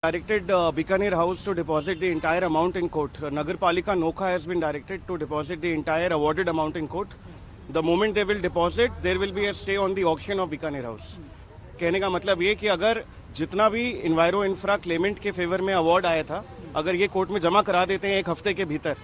Directed Bikaner House to deposit the entire amount in court. Nagarpalika Nokha has been directed to deposit the entire awarded amount in court. The moment they will deposit, there will be a stay on the auction of Bikaner House. कहने का मतलब ये कि अगर जितना भी इन्वायरो infra Clement के favour में अवार्ड आया था, अगर ये कोर्ट में जमा करा देते हैं एक हफ्ते के भीतर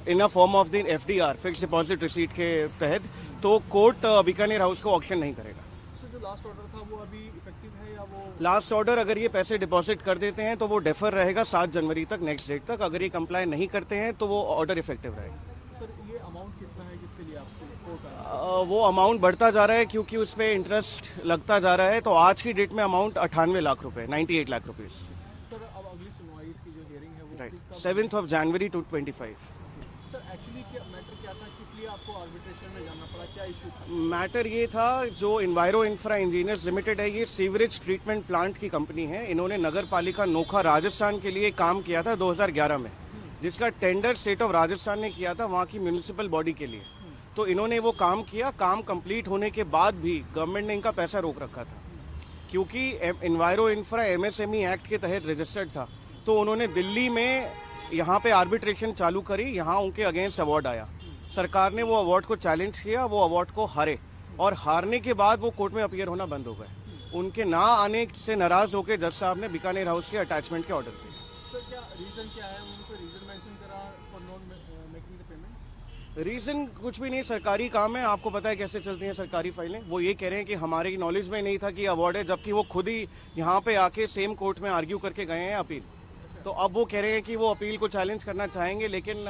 in a form of the FDR fix deposit receipt के तहत, तो कोर्ट बीकानेर हाउस को ऑक्शन नहीं करेगा। जो लास्ट ऑर्डर था वो अभी इफेक्टिव है या वो लास्ट ऑर्डर अगर ये पैसे डिपॉजिट कर देते हैं तो वो डेफर रहेगा 7 जनवरी तक, नेक्स्ट डेट तक। अगर ये कंप्लाई नहीं करते हैं तो वो ऑर्डर इफेक्टिव रहेगा। सर ये अमाउंट कितना है जिसके लिए आपको कोर्ट आया? वो अमाउंट बढ़ता जा रहा है क्योंकि उस पर इंटरेस्ट लगता जा रहा है। तो आज की डेट में अमाउंट 98 लाख रुपए, 98 लाख रुपीज। सर अब अगली सुनवाई इसकी जो हियरिंग है वो राइट, 7 जनवरी 2025। सर एक्चुअली क्या मैटर क्या था, किस लिए आपको आर्बिट्रेशन में जाना पड़ा, क्या इशू था? मैटर ये था, जो इन्वायरो इंफ्रा इंजीनियर्स लिमिटेड है, ये सीवरेज ट्रीटमेंट प्लांट की कंपनी है। इन्होंने नगर पालिका नोखा राजस्थान के लिए काम किया था 2011 में, जिसका टेंडर स्टेट ऑफ राजस्थान ने किया था वहाँ की म्यूनिसिपल बॉडी के लिए। तो इन्होंने वो काम किया, काम कंप्लीट होने के बाद भी गवर्नमेंट ने इनका पैसा रोक रखा था क्योंकि इन्वायरो इंफ्रा MSME एक्ट के तहत रजिस्टर्ड था। तो उन्होंने दिल्ली में यहाँ पे आर्बिट्रेशन चालू करी, यहाँ उनके अगेंस्ट अवार्ड आया। सरकार ने वो अवार्ड को चैलेंज किया, वो अवार्ड को हारे और हारने के बाद वो कोर्ट में अपीयर होना बंद हो गए। उनके ना आने से नाराज होकर जज साहब ने बीकानेर हाउस के अटैचमेंट के ऑर्डर दिए। सर क्या रीजन क्या है, उनको रीजन मेंशन करा for not making the payment? Reason कुछ भी नहीं, सरकारी काम है, आपको पता है कैसे चलती हैं सरकारी फाइलें। वो ये कह रहे हैं कि हमारे नॉलेज में नहीं था कि अवार्ड है, जबकि वो खुद ही यहाँ पे आके सेम कोर्ट में आर्ग्यू करके गए हैं अपील। तो अब वो कह रहे हैं कि वो अपील को चैलेंज करना चाहेंगे, लेकिन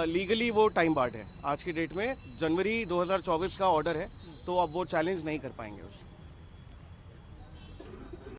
लीगली वो टाइम बार्ड है। आज की डेट में जनवरी 2024 का ऑर्डर है, तो अब वो चैलेंज नहीं कर पाएंगे उसे।